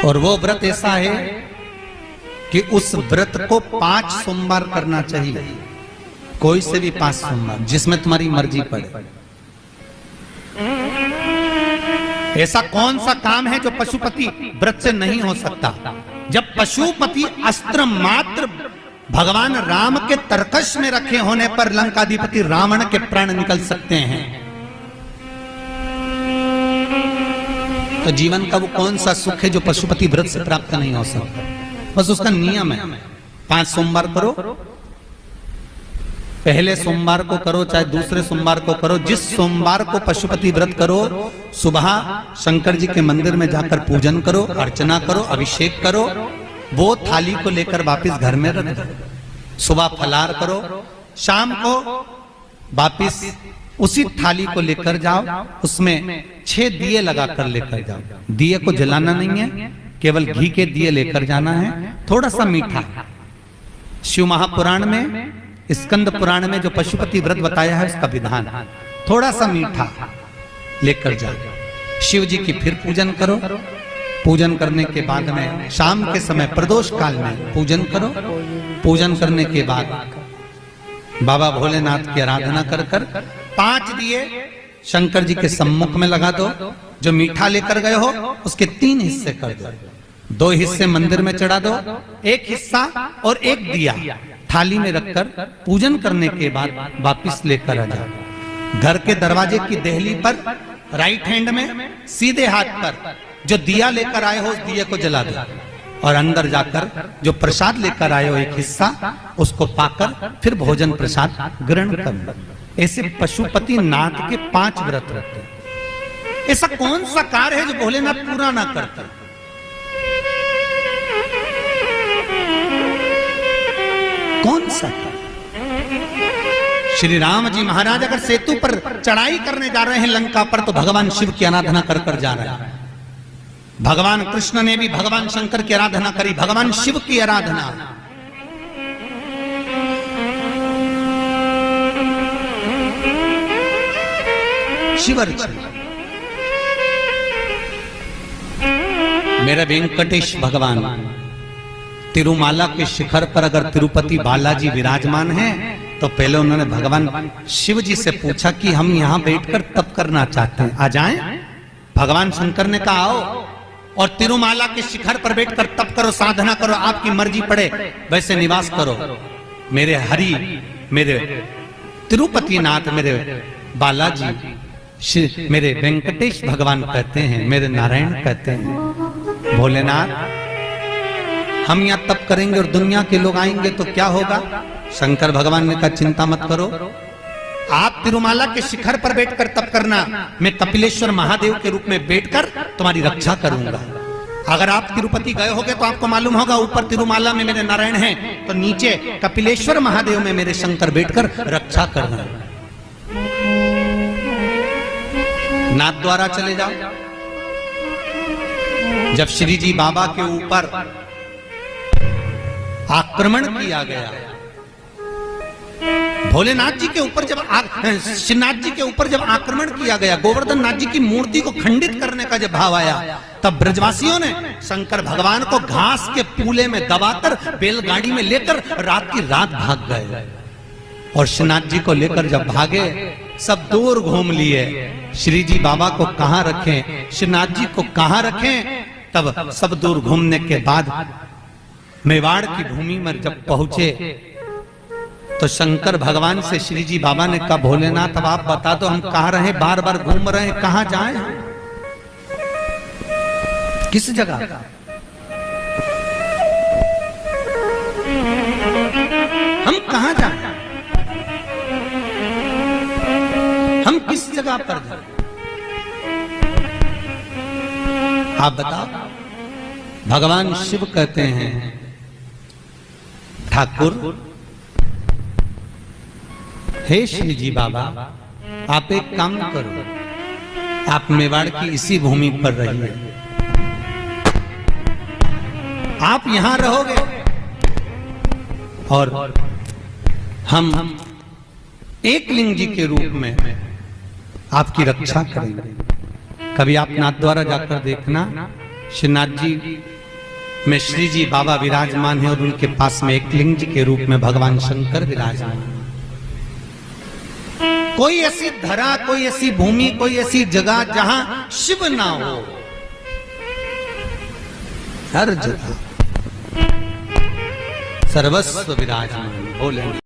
और वो व्रत ऐसा है कि उस व्रत को 5 सोमवार करना चाहिए, कोई से भी 5 सोमवार, जिसमें तुम्हारी मर्जी पड़े। ऐसा कौन सा काम है जो पशुपति व्रत से नहीं हो सकता? जब पशुपति अस्त्र मात्र भगवान राम के तरकश में रखे होने पर लंकाधिपति रावण के प्राण निकल सकते हैं, तो जीवन का वो कौन सा सुख है जो पशुपति व्रत से प्राप्त नहीं हो सकता? बस उसका नियम है, 5 सोमवार करो, पहले सोमवार को करो चाहे दूसरे सोमवार को करो। जिस सोमवार को पशुपति व्रत करो, सुबह शंकर जी के मंदिर में जाकर पूजन करो, अर्चना करो, अभिषेक करो, वो थाली को लेकर वापस घर में रख दो। सुबह फलाहार करो, शाम को वापस उसी थाली को लेकर जाओ, उसमें 6 दिए लगाकर लेकर जाओ। दिए को जलाना नहीं है, केवल घी के दिए लेकर जाना है, थोड़ा सा मीठा। शिव महापुराण में, स्कंद पुराण में जो पशुपति व्रत बताया है उसका विधान, थोड़ा सा मीठा लेकर जाओ। शिव जी की फिर पूजन करो, पूजन करने के बाद में शाम के समय प्रदोष काल में पूजन करो। पूजन करने के बाद बाबा भोलेनाथ की आराधना कर कर 5 दिए शंकर जी के सम्मुख में लगा दो। जो मीठा लेकर गए हो उसके 3 हिस्से कर दो, 2 हिस्से मंदिर में चढ़ा दो, 1 हिस्सा और 1 दिया थाली में रखकर पूजन करने के बाद वापिस लेकर आ जाओ। घर के दरवाजे की देहली पर राइट हैंड में सीधे हाथ पर जो दिया लेकर आए हो उस दिए को जला दो, और अंदर जाकर जो प्रसाद लेकर आए हो 1 हिस्सा, उसको पाकर फिर भोजन प्रसाद ग्रहण कर लो। ऐसे पशुपति नाथ के 5 व्रत रहते हैं। ऐसा कौन सा कार्य है जो भोलेनाथ पूरा ना करते? कौन सा? श्री राम जी महाराज अगर सेतु पर चढ़ाई करने जा रहे हैं लंका पर, तो भगवान शिव की आराधना कर कर जा रहे हैं। भगवान कृष्ण ने भी भगवान शंकर की आराधना करी, भगवान शिव की आराधना। शिवर्चन मेरे वेंकटेश भगवान तिरुमाला के शिखर पर अगर तिरुपति बालाजी विराजमान हैं, तो पहले उन्होंने भगवान शिव जी से पूछा कि हम यहाँ बैठकर तप करना चाहते हैं, आ जाएं? भगवान शंकर ने कहा आओ, और तिरुमाला के शिखर पर बैठकर तप करो, साधना करो, आपकी मर्जी पड़े वैसे निवास करो। मेरे हरि, मेरे तिरुपति नाथ, मेरे बालाजी, मेरे वेंकटेश भगवान कहते हैं, मेरे नारायण कहते हैं, भोलेनाथ हम यहाँ तप करेंगे और दुनिया के लोग आएंगे तो क्या होगा? शंकर भगवान ने कहा चिंता मत करो, आप तिरुमाला के शिखर पर बैठकर तप करना, मैं कपिलेश्वर महादेव के रूप में बैठकर तुम्हारी रक्षा करूंगा। अगर आप तिरुपति गए होगे तो आपको मालूम होगा, ऊपर तिरुमाला में मेरे नारायण हैं, तो नीचे कपिलेश्वर महादेव में मेरे शंकर बैठकर रक्षा करना। नाथ द्वारा चले जाओ। जब श्री जी बाबा के ऊपर आक्रमण किया गया, भोलेनाथ जी के ऊपर जब श्रीनाथ जी के ऊपर जब आक्रमण किया गया, गोवर्धन नाथ जी की मूर्ति को खंडित करने का जब भाव आया, तब ब्रजवासियों ने शंकर भगवान को घास के पूले में दबाकर बैलगाड़ी में लेकर रात की रात भाग गए। और श्रीनाथ जी को लेकर जब भागे, सब दूर घूम लिए, श्री जी बाबा को कहां रखें, श्रीनाथ जी को कहां रखें। तब सब दूर घूमने के बाद मेवाड़ की भूमि में जब पहुंचे, तो शंकर भगवान से श्री जी बाबा ने कहा भोलेनाथ अब आप बता दो हम कहां रहे, बार बार घूम रहे हैं, कहां जाएं, किस जगह? हम कहां जाएं, हम किस जगह पर जाएं? आप बताओ। भगवान शिव कहते हैं ठाकुर, हे श्री जी बाबा आप एक काम करो, आप मेवाड़ की इसी भूमि पर रहिए, आप यहां रहोगे और हम एक लिंग जी के रूप में आपकी रक्षा करेंगे। कभी आप नाथ द्वारा जाकर देखना, श्रीनाथ जी में श्री जी बाबा विराजमान है और उनके पास में एक लिंग के रूप में भगवान शंकर विराजमान। कोई ऐसी धरा, कोई ऐसी भूमि, कोई ऐसी जगह जहां शिव ना हो, हर जगह सर्वस्व विराजमान। बोले